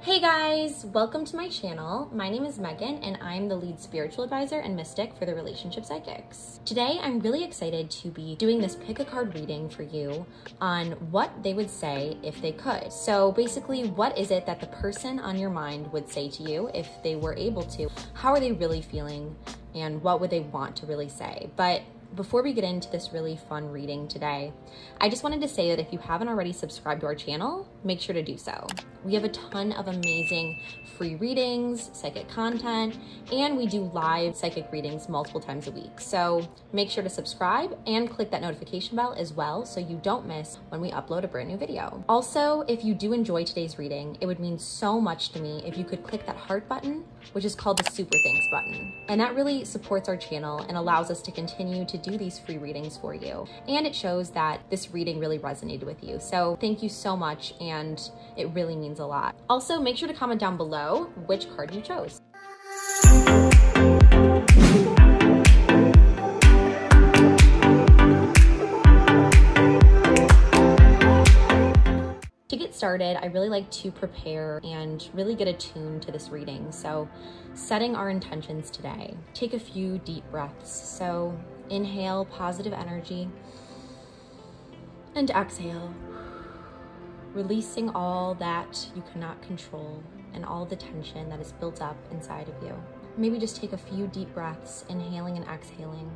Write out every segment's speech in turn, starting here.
Hey guys, welcome to my channel. My name is Megan and I'm the lead spiritual advisor and mystic for the Relationship Psychics. Today, I'm really excited to be doing this pick a card reading for you on what they would say if they could. So basically, what is it that the person on your mind would say to you if they were able to? How are they really feeling? And what would they want to really say? But before we get into this really fun reading today, I just wanted to say that if you haven't already subscribed to our channel, make sure to do so. We have a ton of amazing free readings, psychic content, and we do live psychic readings multiple times a week. So make sure to subscribe and click that notification bell as well so you don't miss when we upload a brand new video. Also, if you do enjoy today's reading, it would mean so much to me if you could click that heart button, which is called the super thanks button. And that really supports our channel and allows us to continue to do these free readings for you. And it shows that this reading really resonated with you. So thank you so much, and it really means a lot. Also, make sure to comment down below which card you chose. To get started, I really like to prepare and really get attuned to this reading. So setting our intentions today, take a few deep breaths. So inhale positive energy and exhale, releasing all that you cannot control and all the tension that is built up inside of you. Maybe just take a few deep breaths, inhaling and exhaling.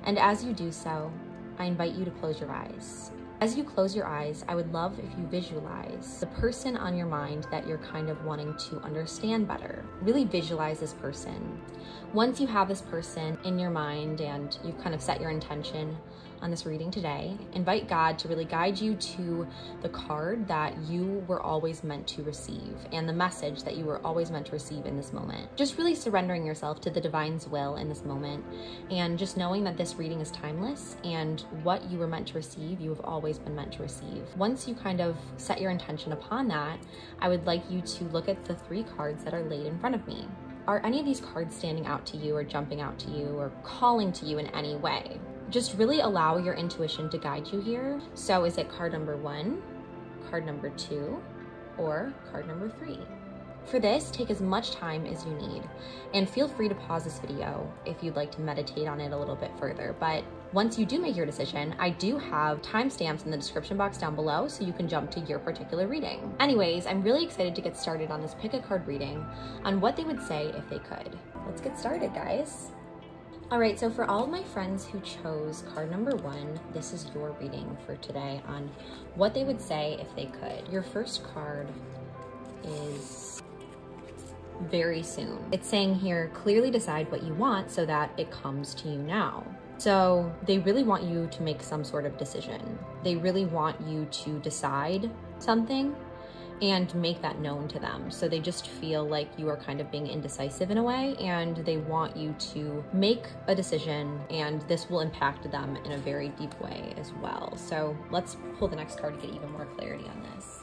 And as you do so, I invite you to close your eyes. As you close your eyes, I would love if you visualize the person on your mind that you're kind of wanting to understand better. Really visualize this person. Once you have this person in your mind and you've kind of set your intention on this reading today, invite God to really guide you to the card that you were always meant to receive and the message that you were always meant to receive in this moment. Just really surrendering yourself to the divine's will in this moment and just knowing that this reading is timeless and what you were meant to receive, you have always been meant to receive. Once you kind of set your intention upon that, I would like you to look at the 3 cards that are laid in front of me. Are any of these cards standing out to you or jumping out to you or calling to you in any way? Just really allow your intuition to guide you here. So is it card number 1, card number 2, or card number 3? For this, take as much time as you need and feel free to pause this video if you'd like to meditate on it a little bit further. But once you do make your decision, I do have timestamps in the description box down below so you can jump to your particular reading. Anyways, I'm really excited to get started on this pick a card reading on what they would say if they could. Let's get started, guys. All right, so for all of my friends who chose card number 1, this is your reading for today on what they would say if they could. Your first card is very soon. It's saying here, clearly decide what you want so that it comes to you now. So they really want you to make some sort of decision. They really want you to decide something and make that known to them. So they just feel like you are kind of being indecisive in a way, and they want you to make a decision, and this will impact them in a very deep way as well. So let's pull the next card to get even more clarity on this.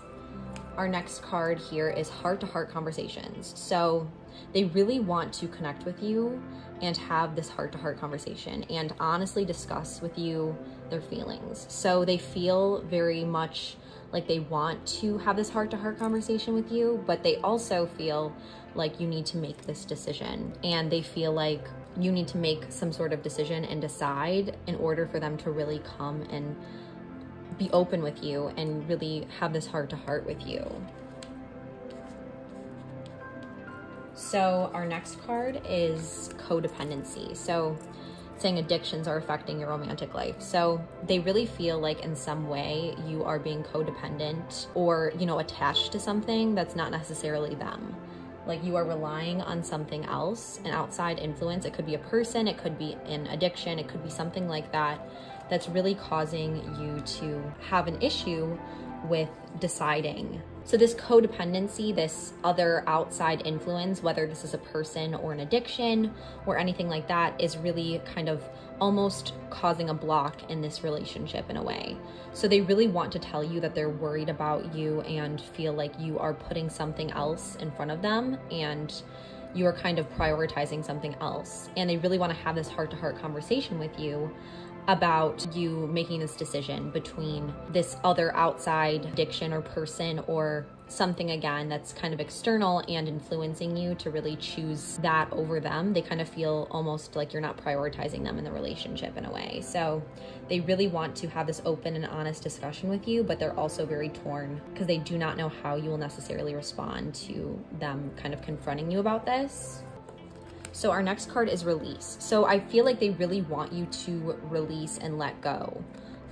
Our next card here is heart-to-heart conversations. So they really want to connect with you and have this heart-to-heart conversation and honestly discuss with you their feelings. So they feel very much like they want to have this heart-to-heart conversation with you, but they also feel like you need to make this decision, and they feel like you need to make some sort of decision and decide in order for them to really come and be open with you and really have this heart-to-heart with you. So our next card is codependency. So saying addictions are affecting your romantic life. So they really feel like in some way you are being codependent or, attached to something that's not necessarily them. Like you are relying on something else, an outside influence. It could be a person, it could be an addiction, it could be something like that that's really causing you to have an issue with deciding. So this codependency, this other outside influence, whether this is a person or an addiction or anything like that, is really kind of almost causing a block in this relationship in a way. So they really want to tell you that they're worried about you and feel like you are putting something else in front of them and you are kind of prioritizing something else. And they really want to have this heart-to-heart conversation with you about you making this decision between this other outside addiction or person or something again that's kind of external and influencing you to really choose that over them. They kind of feel almost like you're not prioritizing them in the relationship in a way. So they really want to have this open and honest discussion with you, but they're also very torn because they do not know how you will necessarily respond to them kind of confronting you about this. So our next card is release. So I feel like they really want you to release and let go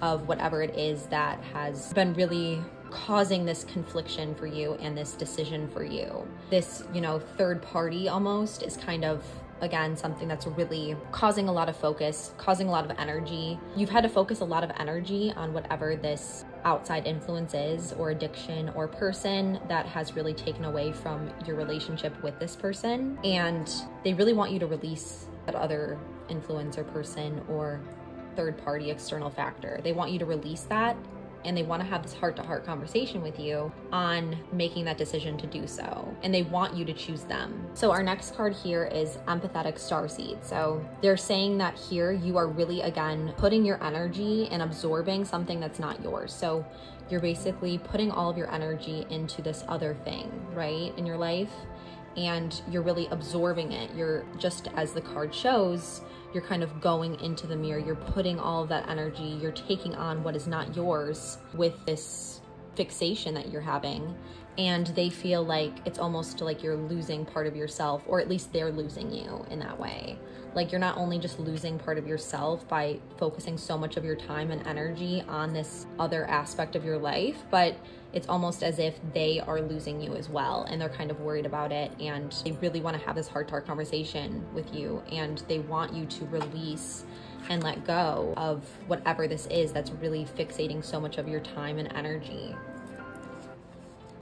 of whatever it is that has been really causing this confliction for you and this decision for you. This, you know, third party almost is kind of, again, something that's really causing a lot of focus, causing a lot of energy. You've had to focus a lot of energy on whatever this outside influence is, or addiction, or person that has really taken away from your relationship with this person. And they really want you to release that other influence or person or third party external factor. They want you to release that, and they want to have this heart-to-heart conversation with you on making that decision to do so. And they want you to choose them. So our next card here is empathetic starseed. So they're saying that here you are really, again, putting your energy and absorbing something that's not yours. So you're basically putting all of your energy into this other thing, right, in your life, and you're really absorbing it. You're, just as the card shows, you're kind of going into the mirror, you're putting all of that energy, you're taking on what is not yours with this fixation that you're having. And they feel like it's almost like you're losing part of yourself, or at least they're losing you in that way. Like you're not only just losing part of yourself by focusing so much of your time and energy on this other aspect of your life, but it's almost as if they are losing you as well, and they're kind of worried about it, and they really want to have this heart-to-heart conversation with you, and they want you to release and let go of whatever this is that's really fixating so much of your time and energy.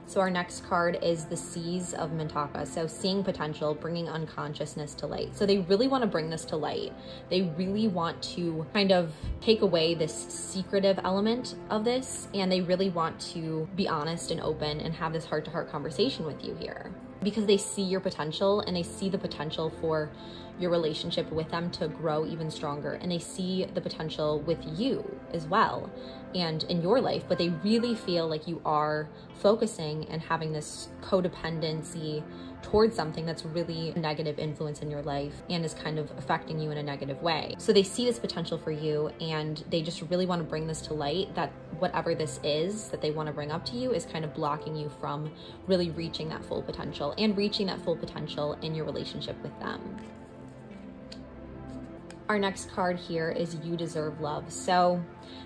So our next card is the Seas of Mintaka. So seeing potential, bringing unconsciousness to light. So they really want to bring this to light. They really want to kind of take away this secretive element of this, and they really want to be honest and open and have this heart-to-heart conversation with you here, because they see your potential, and they see the potential for your relationship with them to grow even stronger, and they see the potential with you as well and in your life, but they really feel like you are focusing and having this codependency towards something that's really a negative influence in your life and is kind of affecting you in a negative way. So they see this potential for you, and they just really want to bring this to light, that whatever this is that they want to bring up to you is kind of blocking you from really reaching that full potential and reaching that full potential in your relationship with them. Our next card here is You Deserve Love. So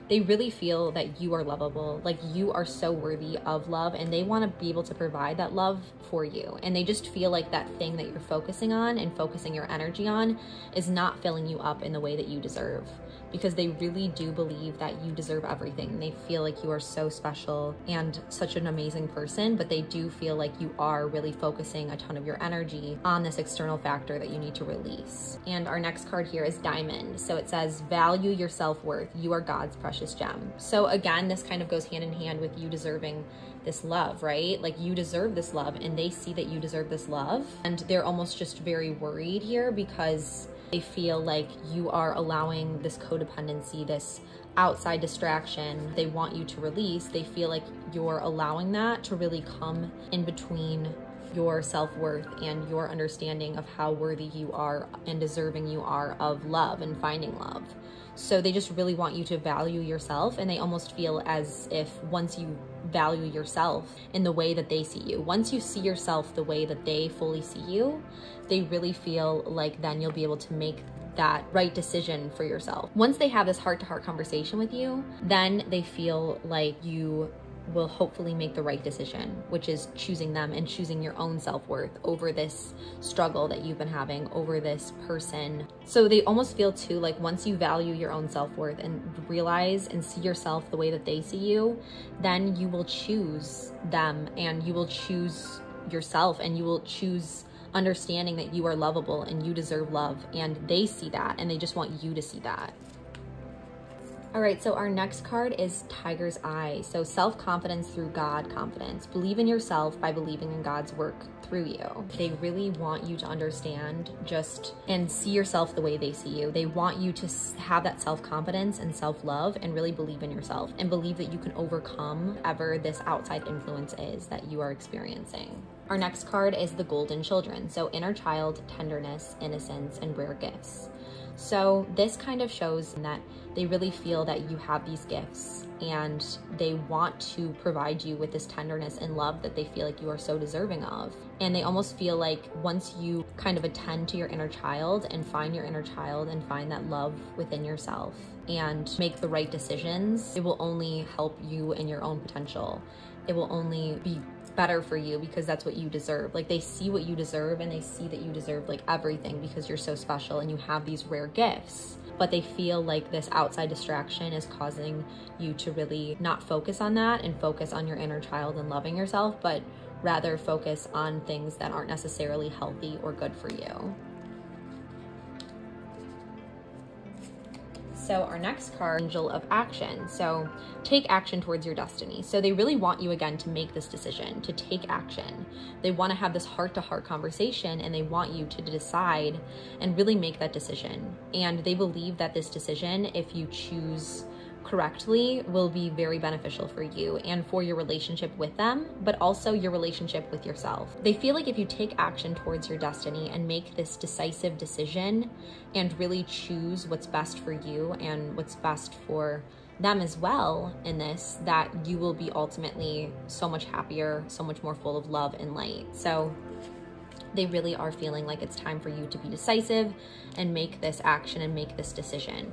they really feel that you are lovable, like you are so worthy of love, and they want to be able to provide that love for you. And they just feel like that thing that you're focusing on and focusing your energy on is not filling you up in the way that you deserve, because they really do believe that you deserve everything. They feel like you are so special and such an amazing person, but they do feel like you are really focusing a ton of your energy on this external factor that you need to release. And our next card here is Diamond. So it says, value your self-worth. You are God's precious gem. So again, this kind of goes hand in hand with you deserving this love, right? Like you deserve this love, and they see that you deserve this love, and they're almost just very worried here because they feel like you are allowing this codependency, this outside distraction they want you to release. They feel like you're allowing that to really come in between your self-worth and your understanding of how worthy you are and deserving you are of love and finding love. So they just really want you to value yourself, and they almost feel as if once you value yourself in the way that they see you, once you see yourself the way that they fully see you, they really feel like then you'll be able to make that right decision for yourself. Once they have this heart-to-heart conversation with you, then they feel like you will hopefully make the right decision, which is choosing them and choosing your own self-worth over this struggle that you've been having over this person. So they almost feel too like once you value your own self-worth and realize and see yourself the way that they see you, then you will choose them, and you will choose yourself, and you will choose understanding that you are lovable and you deserve love, and they see that, and they just want you to see that. All right, so our next card is Tiger's Eye. So self-confidence through God confidence. Believe in yourself by believing in God's work through you. They really want you to understand and see yourself the way they see you. They want you to have that self-confidence and self-love and really believe in yourself and believe that you can overcome whatever this outside influence is that you are experiencing. Our next card is the Golden Children. So inner child, tenderness, innocence, and rare gifts. So this kind of shows that they really feel that you have these gifts and they want to provide you with this tenderness and love that they feel like you are so deserving of. And they almost feel like once you kind of attend to your inner child and find your inner child and find that love within yourself and make the right decisions, it will only help you in your own potential. It will only be better for you because that's what you deserve. Like they see what you deserve and they see that you deserve like everything because you're so special and you have these rare gifts. But they feel like this outside distraction is causing you to really not focus on that and focus on your inner child and loving yourself, but rather focus on things that aren't necessarily healthy or good for you. So our next card, Angel of Action. So take action towards your destiny. So they really want you again to make this decision, to take action. They want to have this heart-to-heart conversation and they want you to decide and really make that decision. And they believe that this decision, if you choose correctly, will be very beneficial for you and for your relationship with them, but also your relationship with yourself. They feel like if you take action towards your destiny and make this decisive decision and really choose what's best for you and what's best for them as well in this, that you will be ultimately so much happier, so much more full of love and light. So they really are feeling like it's time for you to be decisive and make this action and make this decision.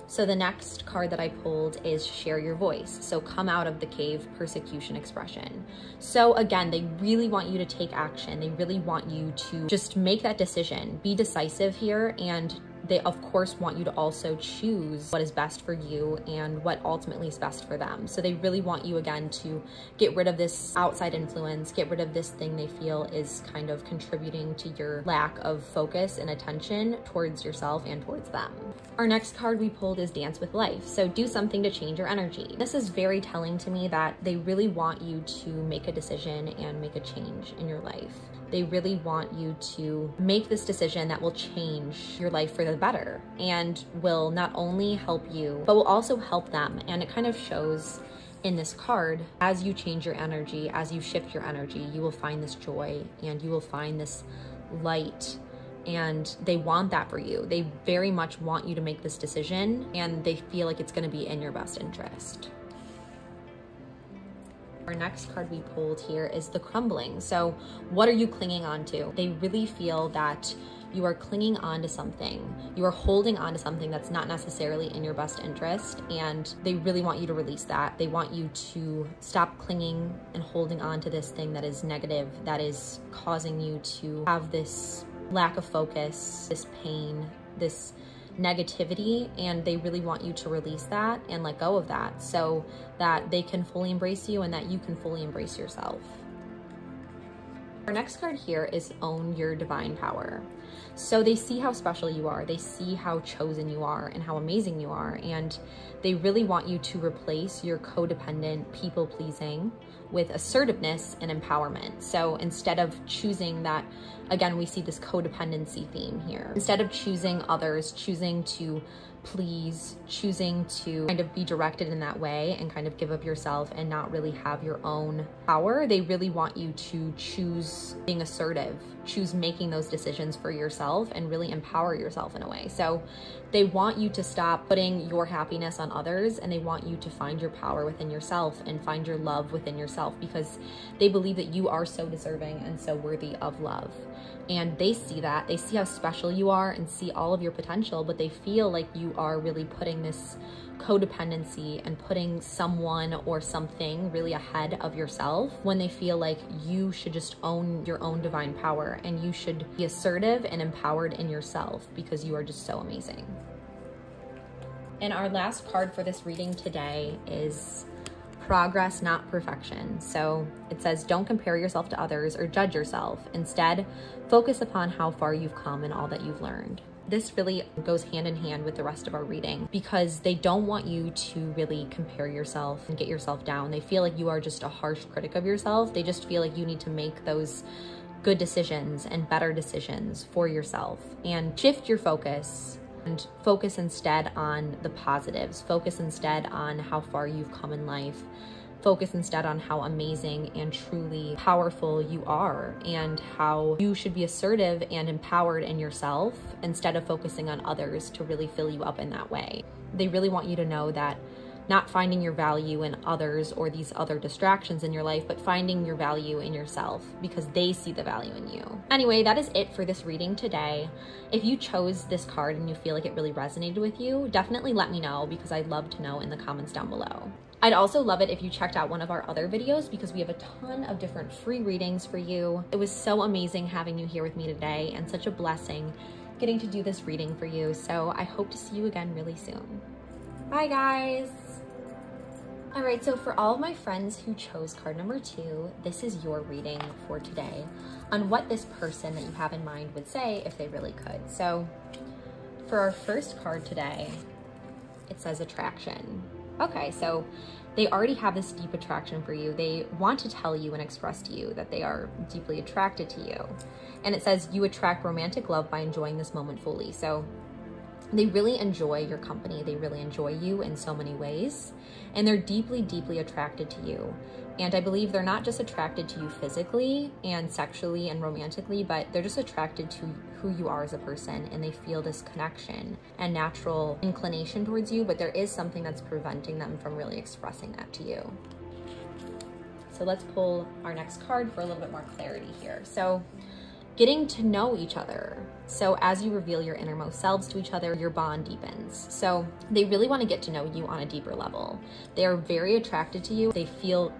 So the next card that I pulled is Share Your Voice. So come out of the cave, persecution expression. So again, they really want you to take action. They really want you to just make that decision, be decisive here, and they of course want you to also choose what is best for you and what ultimately is best for them. So they really want you again to get rid of this outside influence, get rid of this thing they feel is kind of contributing to your lack of focus and attention towards yourself and towards them. Our next card we pulled is Dance with Life. So do something to change your energy. This is very telling to me that they really want you to make a decision and make a change in your life. They really want you to make this decision that will change your life for the better and will not only help you, but will also help them. And it kind of shows in this card, as you change your energy, as you shift your energy, you will find this joy and you will find this light. And they want that for you. They very much want you to make this decision and they feel like it's going to be in your best interest. Our next card we pulled here is the Crumbling. So what are you clinging on to? They really feel that you are clinging on to something. You are holding on to something that's not necessarily in your best interest, and they really want you to release that. They want you to stop clinging and holding on to this thing that is negative, that is causing you to have this lack of focus, this pain, this negativity, and they really want you to release that and let go of that so that they can fully embrace you and that you can fully embrace yourself. Our next card here is Own Your Divine Power. So they see how special you are, they see how chosen you are and how amazing you are, and they really want you to replace your codependent people-pleasing with assertiveness and empowerment. So instead of choosing that, again, we see this codependency theme here. Instead of choosing others, choosing to please, choosing to kind of be directed in that way and kind of give up yourself and not really have your own power, they really want you to choose being assertive, choose making those decisions for yourself and really empower yourself in a way. So they want you to stop putting your happiness on others and they want you to find your power within yourself and find your love within yourself because they believe that you are so deserving and so worthy of love. And they see that, they see how special you are and see all of your potential, but they feel like you are really putting this codependency and putting someone or something really ahead of yourself when they feel like you should just own your own divine power and you should be assertive and empowered in yourself because you are just so amazing. And our last card for this reading today is Progress, Not Perfection. So it says, don't compare yourself to others or judge yourself. Instead, focus upon how far you've come and all that you've learned. This really goes hand in hand with the rest of our reading because they don't want you to really compare yourself and get yourself down. They feel like you are just a harsh critic of yourself. They just feel like you need to make those good decisions and better decisions for yourself and shift your focus and focus instead on the positives. Focus instead on how far you've come in life. Focus instead on how amazing and truly powerful you are and how you should be assertive and empowered in yourself instead of focusing on others to really fill you up in that way. They really want you to know that not finding your value in others or these other distractions in your life, but finding your value in yourself because they see the value in you. Anyway, that is it for this reading today. If you chose this card and you feel like it really resonated with you, definitely let me know because I'd love to know in the comments down below. I'd also love it if you checked out one of our other videos because we have a ton of different free readings for you. It was so amazing having you here with me today and such a blessing getting to do this reading for you. So I hope to see you again really soon. Bye guys. All right, so for all of my friends who chose card number 2, this is your reading for today on what this person that you have in mind would say if they really could. So for our first card today, it says attraction. Okay, so they already have this deep attraction for you. They want to tell you and express to you that they are deeply attracted to you. And it says you attract romantic love by enjoying this moment fully. So they really enjoy your company. They really enjoy you in so many ways. And they're deeply, deeply attracted to you. And I believe they're not just attracted to you physically and sexually and romantically, but they're just attracted to who you are as a person. And they feel this connection and natural inclination towards you, but there is something that's preventing them from really expressing that to you. So let's pull our next card for a little bit more clarity here. So getting to know each other. So as you reveal your innermost selves to each other, your bond deepens. So they really want to get to know you on a deeper level. They are very attracted to you. They feel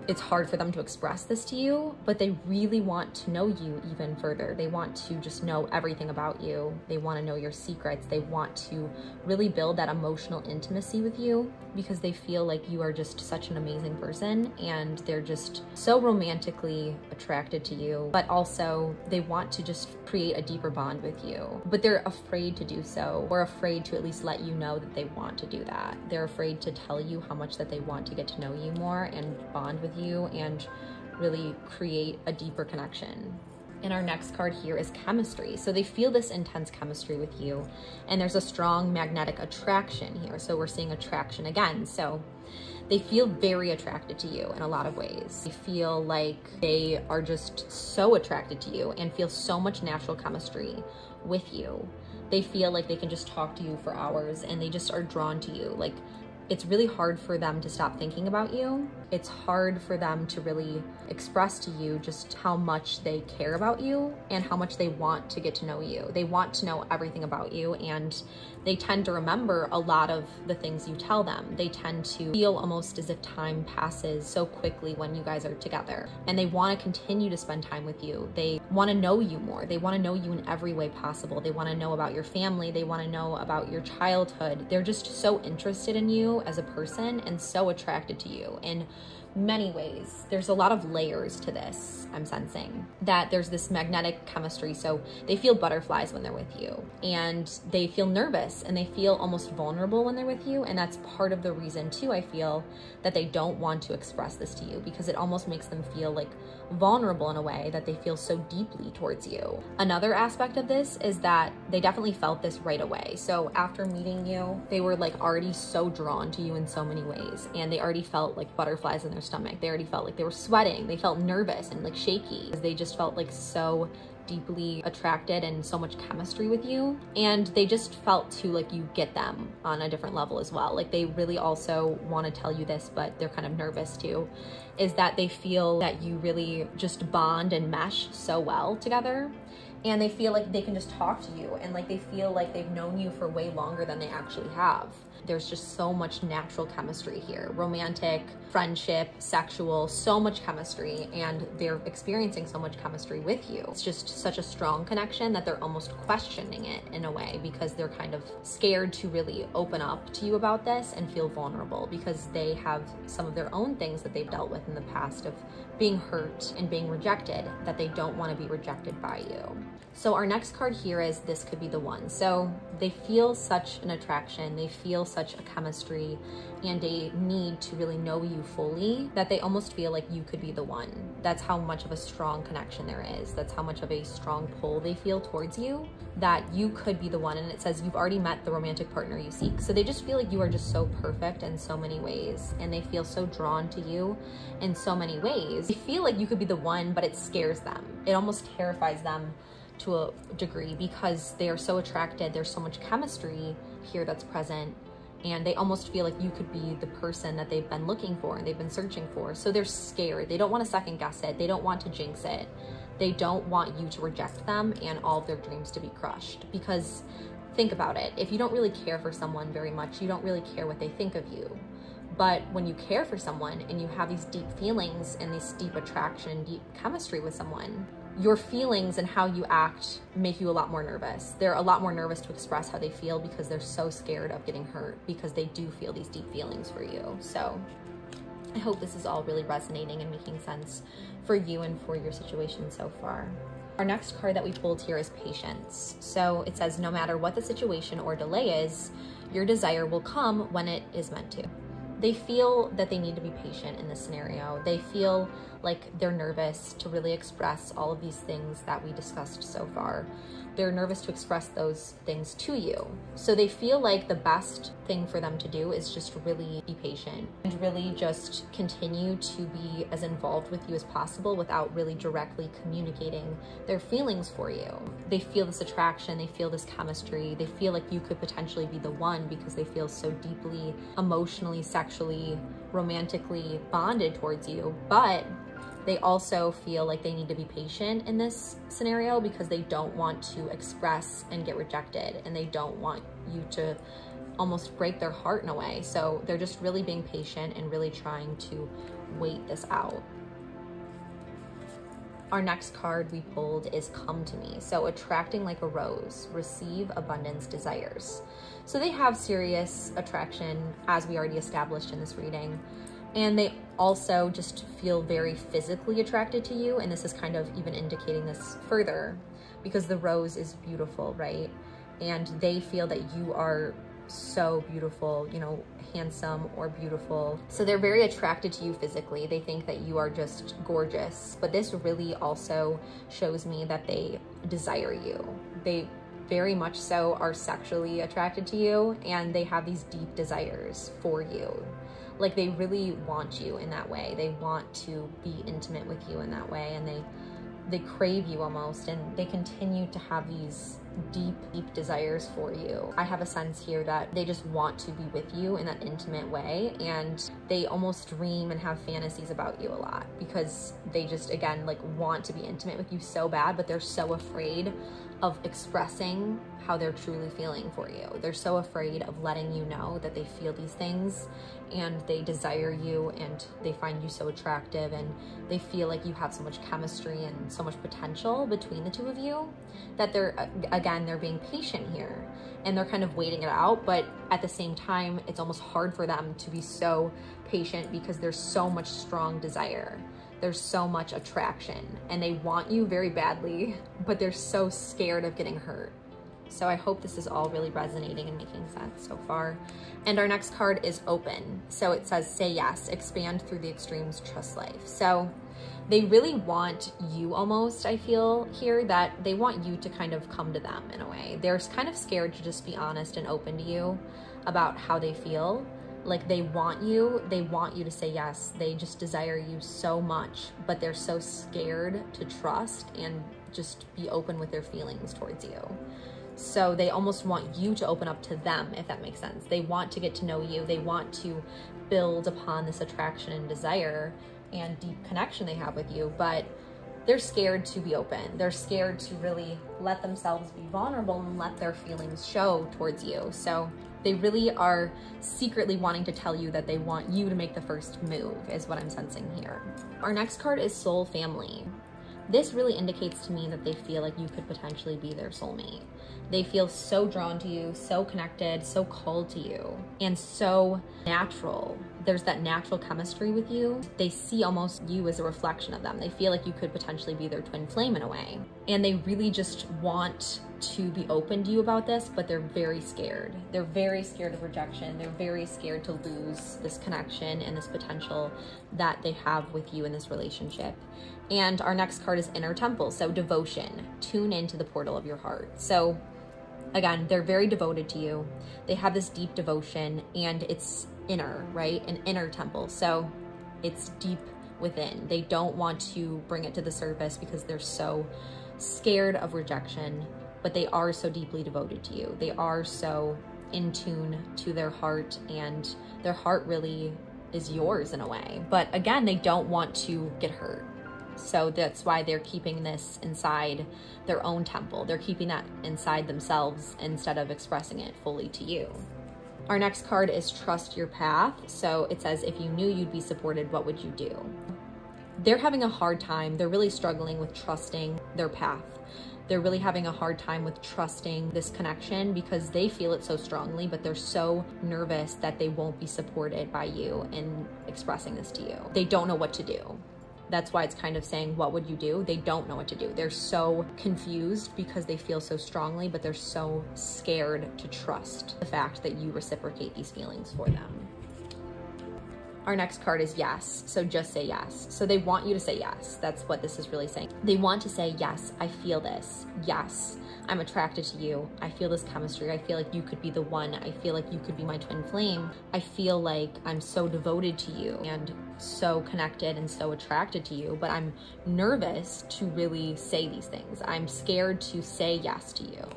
it's hard for them to express this to you, but they really want to know you even further. They want to just know everything about you. They want to know your secrets. They want to really build that emotional intimacy with you because they feel like you are just such an amazing person and they're just so romantically attracted to you, but also they want to just create a deeper bond with you, but they're afraid to do so, or afraid to at least let you know that they want to do that. They're afraid to tell you how much that they want to get to know you more and bond with you and really create a deeper connection. And our next card here is chemistry. So they feel this intense chemistry with you and there's a strong magnetic attraction here. So we're seeing attraction again. So they feel very attracted to you in a lot of ways. They feel like they are just so attracted to you and feel so much natural chemistry with you. They feel like they can just talk to you for hours and they just are drawn to you. Like, it's really hard for them to stop thinking about you. It's hard for them to really express to you just how much they care about you and how much they want to get to know you. They want to know everything about you and they tend to remember a lot of the things you tell them. They tend to feel almost as if time passes so quickly when you guys are together and they want to continue to spend time with you. They want to know you more. They want to know you in every way possible. They want to know about your family. They want to know about your childhood. They're just so interested in you as a person and so attracted to you in many ways. There's a lot of layers to this. I'm sensing that there's this magnetic chemistry. So they feel butterflies when they're with you and they feel nervous and they feel almost vulnerable when they're with you. And that's part of the reason too, I feel, that they don't want to express this to you because it almost makes them feel like vulnerable in a way that they feel so deeply towards you. Another aspect of this is that they definitely felt this right away. So after meeting you, they were like already so drawn to you in so many ways and they already felt like butterflies in their stomach. They already felt like they were sweating. They felt nervous and like shaky. They just felt like so deeply attracted and so much chemistry with you. And they just felt too like you get them on a different level as well. Like they really also want to tell you this, but they're kind of nervous too, is that they feel that you really just bond and mesh so well together. And they feel like they can just talk to you and like they feel like they've known you for way longer than they actually have. There's just so much natural chemistry here. Romantic, friendship, sexual, so much chemistry, and they're experiencing so much chemistry with you. It's just such a strong connection that they're almost questioning it in a way, because they're kind of scared to really open up to you about this and feel vulnerable, because they have some of their own things that they've dealt with in the past of being hurt and being rejected, that they don't want to be rejected by you. So our next card here is this could be the one. So they feel such an attraction, they feel such a chemistry and a need to really know you fully, that they almost feel like you could be the one. That's how much of a strong connection there is. That's how much of a strong pull they feel towards you, that you could be the one. And it says you've already met the romantic partner you seek. So they just feel like you are just so perfect in so many ways, and they feel so drawn to you in so many ways. They feel like you could be the one, but it scares them. It almost terrifies them to a degree, because they are so attracted. There's so much chemistry here that's present, and they almost feel like you could be the person that they've been looking for and they've been searching for. So they're scared. They don't want to second guess it. They don't want to jinx it. They don't want you to reject them and all of their dreams to be crushed. Because think about it. If you don't really care for someone very much, you don't really care what they think of you. But when you care for someone and you have these deep feelings and this deep attraction, deep chemistry with someone, your feelings and how you act make you a lot more nervous. They're a lot more nervous to express how they feel, because they're so scared of getting hurt, because they do feel these deep feelings for you. So I hope this is all really resonating and making sense for you and for your situation so far. Our next card that we pulled here is patience. So it says, no matter what the situation or delay is, your desire will come when it is meant to. They feel that they need to be patient in this scenario. They feel like they're nervous to really express all of these things that we discussed so far. They're nervous to express those things to you. So they feel like the best thing for them to do is just really be patient and really just continue to be as involved with you as possible without really directly communicating their feelings for you. They feel this attraction, they feel this chemistry, they feel like you could potentially be the one, because they feel so deeply emotionally, sexually, romantically bonded towards you. But they also feel like they need to be patient in this scenario, because they don't want to express and get rejected, and they don't want you to almost break their heart in a way. So they're just really being patient and really trying to wait this out. Our next card we pulled is Come to Me. So attracting like a rose, receive abundance desires. So they have serious attraction, as we already established in this reading. And they also just feel very physically attracted to you. And this is kind of even indicating this further, because the rose is beautiful, right? And they feel that you are so beautiful, you know, handsome or beautiful. So they're very attracted to you physically. They think that you are just gorgeous. But this really also shows me that they desire you. They very much so are sexually attracted to you, and they have these deep desires for you. Like, they really want you in that way. They want to be intimate with you in that way, and they crave you almost, and they continue to have these deep desires for you. I have a sense here that they just want to be with you in that intimate way, and they almost dream and have fantasies about you a lot, because they just, again, like, want to be intimate with you so bad, but they're so afraid of expressing how they're truly feeling for you. They're so afraid of letting you know that they feel these things, and they desire you, and they find you so attractive, and they feel like you have so much chemistry and so much potential between the two of you, that they're being patient here, and they're kind of waiting it out. But at the same time, it's almost hard for them to be so patient, because there's so much strong desire. There's so much attraction, and they want you very badly, but they're so scared of getting hurt. So I hope this is all really resonating and making sense so far. And our next card is Open. So it says, say yes, expand through the extremes, trust life. So they really want you almost, I feel here, that they want you to kind of come to them in a way. They're kind of scared to just be honest and open to you about how they feel. Like, they want you to say yes. They just desire you so much, but they're so scared to trust and just be open with their feelings towards you. So they almost want you to open up to them, if that makes sense. They want to get to know you. They want to build upon this attraction and desire and deep connection they have with you, but they're scared to be open. They're scared to really let themselves be vulnerable and let their feelings show towards you. So They really are secretly wanting to tell you that they want you to make the first move, is what I'm sensing here. Our next card is Soul Family. This really indicates to me that they feel like you could potentially be their soulmate. They feel so drawn to you, so connected, so called to you, and so natural. There's that natural chemistry with you. They see almost you as a reflection of them. They feel like you could potentially be their twin flame in a way. And they really just want to be open to you about this, but they're very scared. They're very scared of rejection. They're very scared to lose this connection and this potential that they have with you in this relationship. And our next card is Inner Temple, so devotion. Tune into the portal of your heart. So again, they're very devoted to you. They have this deep devotion, and it's inner, right? An inner temple. So it's deep within. They don't want to bring it to the surface because they're so scared of rejection, but they are so deeply devoted to you. They are so in tune to their heart, and their heart really is yours in a way. But again, they don't want to get hurt. So that's why they're keeping this inside their own temple. They're keeping that inside themselves instead of expressing it fully to you. Our next card is Trust Your Path. So it says, if you knew you'd be supported, what would you do? They're having a hard time. They're really struggling with trusting their path. They're really having a hard time with trusting this connection because they feel it so strongly, but they're so nervous that they won't be supported by you in expressing this to you. They don't know what to do. That's why it's kind of saying, what would you do? They don't know what to do. They're so confused because they feel so strongly, but they're so scared to trust the fact that you reciprocate these feelings for them. Our next card is Yes. So just say yes. So they want you to say yes. That's what this is really saying. They want to say, yes, I feel this. Yes, I'm attracted to you. I feel this chemistry. I feel like you could be the one. I feel like you could be my twin flame. I feel like I'm so devoted to you and so connected and so attracted to you, but I'm nervous to really say these things. I'm scared to say yes to you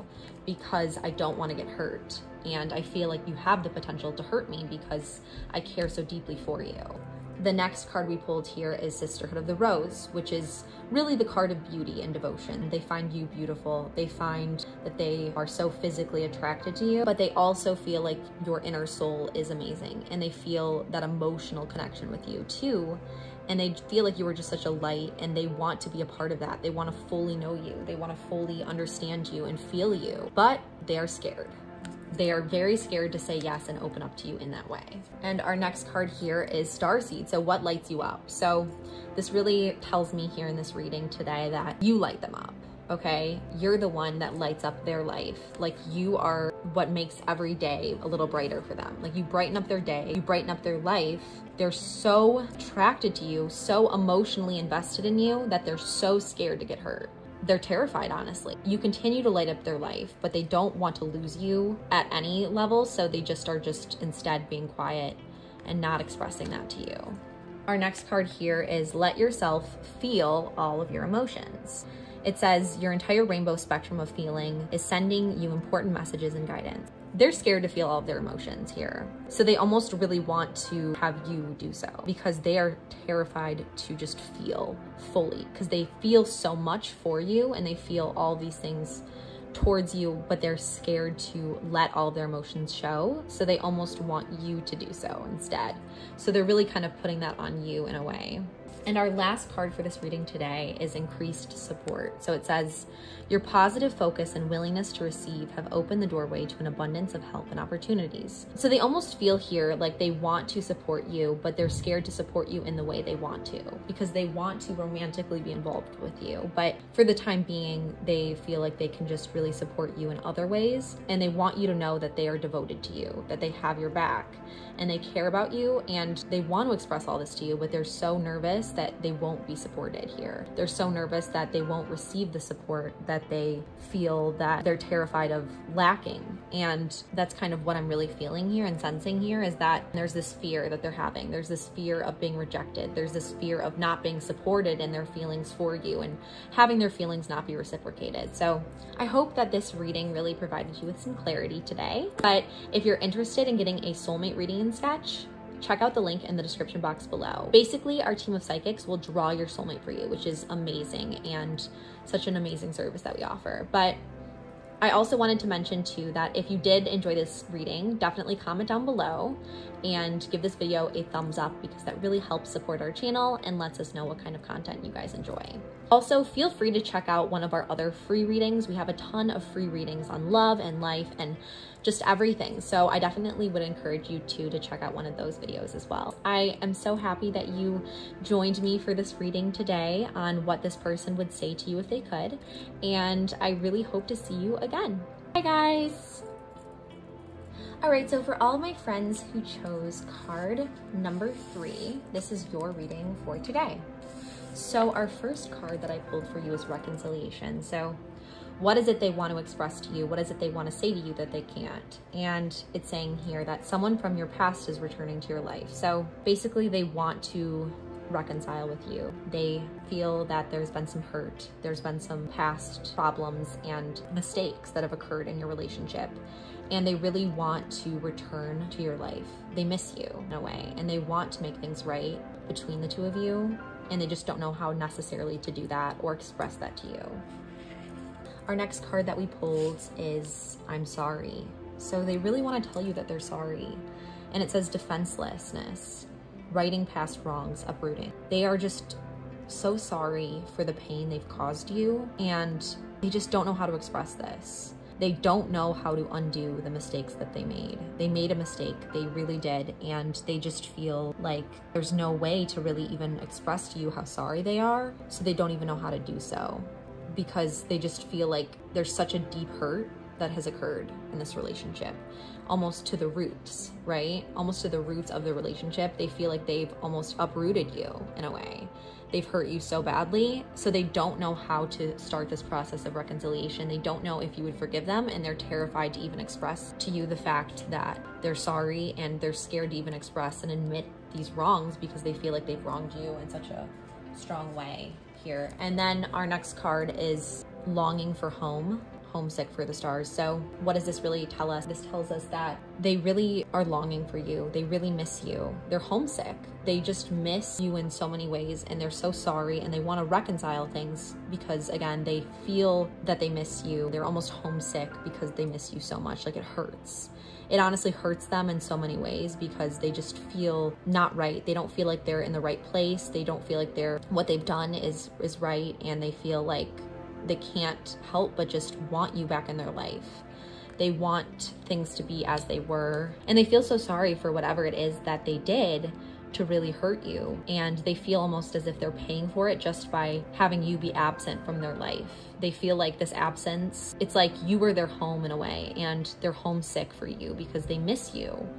because I don't want to get hurt. And I feel like you have the potential to hurt me because I care so deeply for you. The next card we pulled here is Sisterhood of the Rose, which is really the card of beauty and devotion. They find you beautiful. They find that they are so physically attracted to you, but they also feel like your inner soul is amazing, and they feel that emotional connection with you too. And they feel like you are just such a light, and they want to be a part of that. They want to fully know you. They want to fully understand you and feel you, but they are scared. They are very scared to say yes and open up to you in that way. And our next card here is Starseed. So what lights you up? So this really tells me here in this reading today that you light them up, okay? You're the one that lights up their life. Like, you are what makes every day a little brighter for them. Like, you brighten up their day, you brighten up their life. They're so attracted to you, so emotionally invested in you that they're so scared to get hurt. They're terrified, honestly. You continue to light up their life, but they don't want to lose you at any level, so they just are instead being quiet and not expressing that to you. Our next card here is Let Yourself Feel All of Your Emotions. It says your entire rainbow spectrum of feeling is sending you important messages and guidance. They're scared to feel all of their emotions here. So they almost really want to have you do so because they are terrified to just feel fully, because they feel so much for you and they feel all these things towards you, but they're scared to let all of their emotions show. So they almost want you to do so instead. So they're really kind of putting that on you in a way. And our last card for this reading today is Increased Support. So it says, your positive focus and willingness to receive have opened the doorway to an abundance of help and opportunities. So they almost feel here like they want to support you, but they're scared to support you in the way they want to because they want to romantically be involved with you. But for the time being, they feel like they can just really support you in other ways. And they want you to know that they are devoted to you, that they have your back and they care about you, and they want to express all this to you, but they're so nervous that they won't be supported here. They're so nervous that they won't receive the support that they feel that they're terrified of lacking. And that's kind of what I'm really feeling here and sensing here, is that there's this fear that they're having. There's this fear of being rejected. There's this fear of not being supported in their feelings for you and having their feelings not be reciprocated. So I hope that this reading really provided you with some clarity today. But if you're interested in getting a soulmate reading in sketch, check out the link in the description box below. Basically, our team of psychics will draw your soulmate for you, which is amazing and such an amazing service that we offer. But I also wanted to mention too that if you did enjoy this reading, definitely comment down below and give this video a thumbs up, because that really helps support our channel and lets us know what kind of content you guys enjoy. Also, feel free to check out one of our other free readings. We have a ton of free readings on love and life and just everything. So I definitely would encourage you to check out one of those videos as well. I am so happy that you joined me for this reading today on what this person would say to you if they could. And I really hope to see you again. Bye guys. All right, so for all my friends who chose card number 3, this is your reading for today. So our first card that I pulled for you is reconciliation. So what is it they want to express to you? What is it they want to say to you that they can't? And it's saying here that someone from your past is returning to your life. So basically they want to reconcile with you. They feel that there's been some hurt, there's been some past problems and mistakes that have occurred in your relationship, and they really want to return to your life. They miss you in a way, and they want to make things right between the two of you, and they just don't know how necessarily to do that or express that to you. Our next card that we pulled is I'm sorry. So they really want to tell you that they're sorry, and it says defenselessness, righting past wrongs, uprooting. They are just so sorry for the pain they've caused you, and they just don't know how to express this. They don't know how to undo the mistakes that they made. They made a mistake, they really did, and they just feel like there's no way to really even express to you how sorry they are, so they don't even know how to do so, because they just feel like there's such a deep hurt that has occurred in this relationship, almost to the roots, right? Almost to the roots of the relationship. They feel like they've almost uprooted you in a way. They've hurt you so badly, so they don't know how to start this process of reconciliation. They don't know if you would forgive them, and they're terrified to even express to you the fact that they're sorry, and they're scared to even express and admit these wrongs because they feel like they've wronged you in such a strong way here. And then our next card is longing for home. Homesick for the stars. So what does this really tell us? This tells us that they really are longing for you. They really miss you. They're homesick. They just miss you in so many ways, and they're so sorry, and they want to reconcile things because, again, they feel that they miss you. They're almost homesick because they miss you so much. Like, it hurts. It honestly hurts them in so many ways because they just feel not right. They don't feel like they're in the right place. They don't feel like what they've done is right, and they feel like they can't help but just want you back in their life. They want things to be as they were, and they feel so sorry for whatever it is that they did to really hurt you, and they feel almost as if they're paying for it just by having you be absent from their life. They feel like this absence, it's like you were their home in a way, and they're homesick for you because they miss you,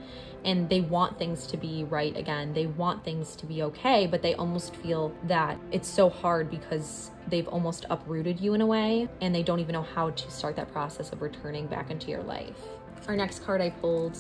and they want things to be right again. They want things to be okay, but they almost feel that it's so hard because they've almost uprooted you in a way, and they don't even know how to start that process of returning back into your life. Our next card I pulled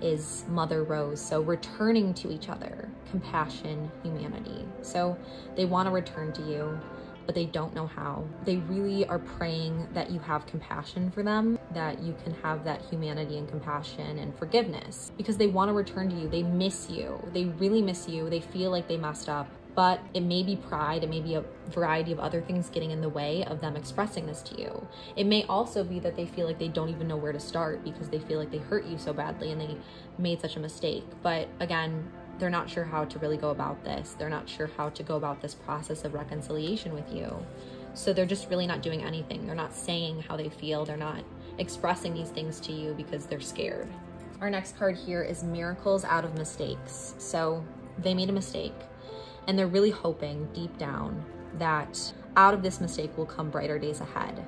is Mother Rose. So returning to each other, compassion, humanity. So they want to return to you, but they don't know how. They really are praying that you have compassion for them, that you can have that humanity and compassion and forgiveness, because they want to return to you. They miss you. They really miss you. They feel like they messed up, but it may be pride, it may be a variety of other things getting in the way of them expressing this to you. It may also be that they feel like they don't even know where to start because they feel like they hurt you so badly and they made such a mistake. But again, they're not sure how to really go about this. They're not sure how to go about this process of reconciliation with you. So they're just really not doing anything. They're not saying how they feel. They're not expressing these things to you because they're scared. Our next card here is miracles out of mistakes. So they made a mistake, and they're really hoping deep down that out of this mistake will come brighter days ahead.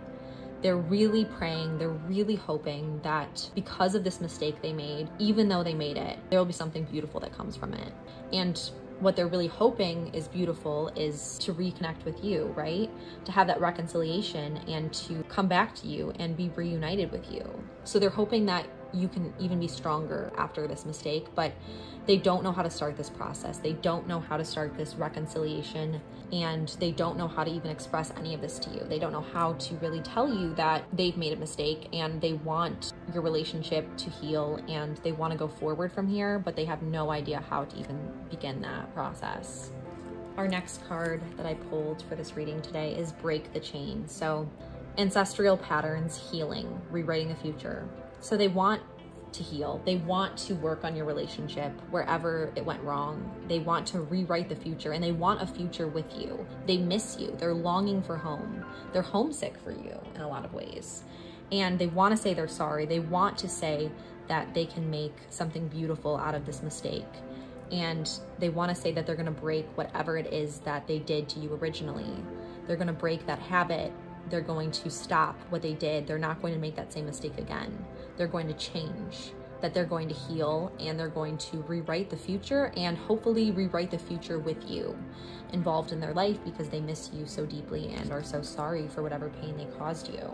They're really praying, they're really hoping that because of this mistake they made, even though they made it, there will be something beautiful that comes from it. And what they're really hoping is beautiful is to reconnect with you, right? To have that reconciliation and to come back to you and be reunited with you. So they're hoping that you can even be stronger after this mistake, but they don't know how to start this process. They don't know how to start this reconciliation, and they don't know how to even express any of this to you. They don't know how to really tell you that they've made a mistake and they want your relationship to heal and they want to go forward from here, but they have no idea how to even begin that process. Our next card that I pulled for this reading today is Break the Chain. So ancestral patterns, healing, rewriting the future. So they want to heal. They want to work on your relationship wherever it went wrong. They want to rewrite the future, and they want a future with you. They miss you. They're longing for home. They're homesick for you in a lot of ways. And they want to say they're sorry. They want to say that they can make something beautiful out of this mistake. And they want to say that they're going to break whatever it is that they did to you originally. They're going to break that habit. They're going to stop what they did. They're not going to make that same mistake again. They're going to change, that they're going to heal, and they're going to rewrite the future, and hopefully rewrite the future with you involved in their life, because they miss you so deeply and are so sorry for whatever pain they caused you.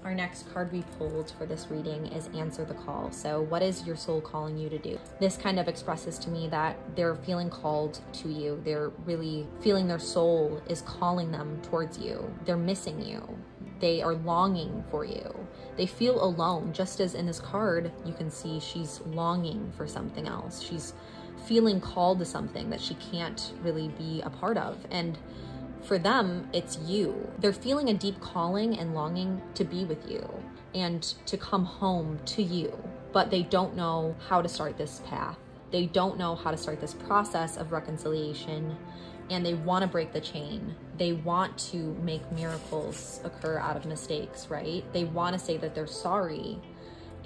Our next card we pulled for this reading is Answer the Call. So what is your soul calling you to do? This kind of expresses to me that they're feeling called to you. They're really feeling their soul is calling them towards you. They're missing you. They are longing for you. They feel alone, just as in this card, you can see she's longing for something else. She's feeling called to something that she can't really be a part of. And for them, it's you. They're feeling a deep calling and longing to be with you and to come home to you, but they don't know how to start this path. They don't know how to start this process of reconciliation, and they want to break the chain. They want to make miracles occur out of mistakes, right? They want to say that they're sorry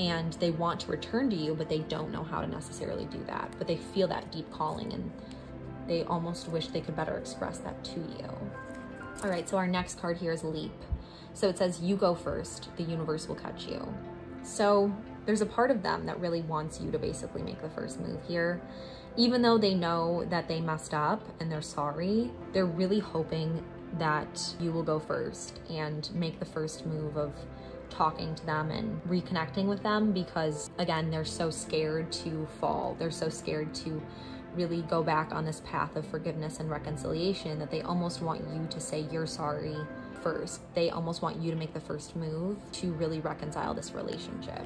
and they want to return to you, but they don't know how to necessarily do that. But they feel that deep calling, and they almost wish they could better express that to you. All right, so our next card here is Leap. So it says, you go first, the universe will catch you. So there's a part of them that really wants you to basically make the first move here. Even though they know that they messed up and they're sorry, they're really hoping that you will go first and make the first move of talking to them and reconnecting with them, because again, they're so scared to fall. They're so scared to really go back on this path of forgiveness and reconciliation that they almost want you to say you're sorry first. They almost want you to make the first move to really reconcile this relationship.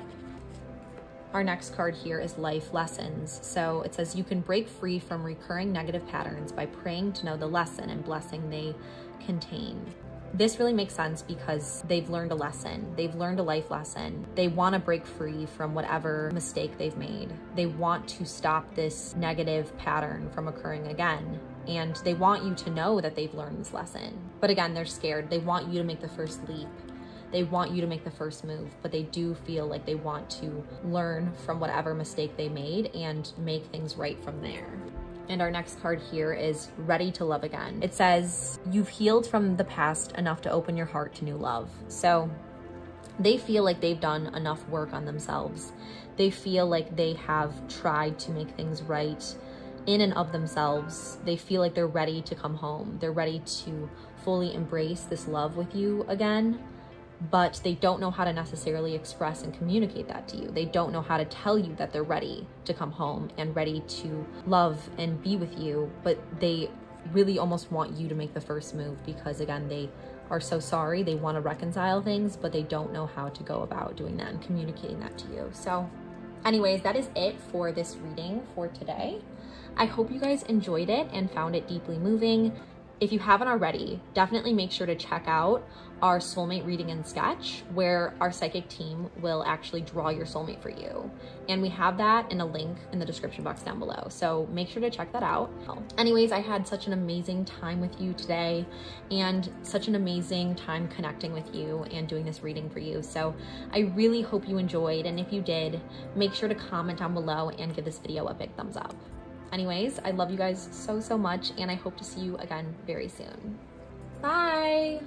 Our next card here is Life Lessons. So it says, you can break free from recurring negative patterns by praying to know the lesson and blessing they contain. This really makes sense because they've learned a lesson. They've learned a life lesson. They want to break free from whatever mistake they've made. They want to stop this negative pattern from occurring again. And they want you to know that they've learned this lesson. But again, they're scared. They want you to make the first leap. They want you to make the first move, but they do feel like they want to learn from whatever mistake they made and make things right from there. And our next card here is Ready to Love Again. It says, you've healed from the past enough to open your heart to new love. So they feel like they've done enough work on themselves. They feel like they have tried to make things right in and of themselves. They feel like they're ready to come home. They're ready to fully embrace this love with you again, but they don't know how to necessarily express and communicate that to you. They don't know how to tell you that they're ready to come home and ready to love and be with you, but they really almost want you to make the first move because, again, they are so sorry. They want to reconcile things, but they don't know how to go about doing that and communicating that to you. So anyways, that is it for this reading for today. I hope you guys enjoyed it and found it deeply moving. If you haven't already, definitely make sure to check out our soulmate reading and sketch, where our psychic team will actually draw your soulmate for you. And we have that in a link in the description box down below. So make sure to check that out. Anyways, I had such an amazing time with you today and such an amazing time connecting with you and doing this reading for you. So I really hope you enjoyed. And if you did, make sure to comment down below and give this video a big thumbs up. Anyways, I love you guys so, so much, and I hope to see you again very soon. Bye.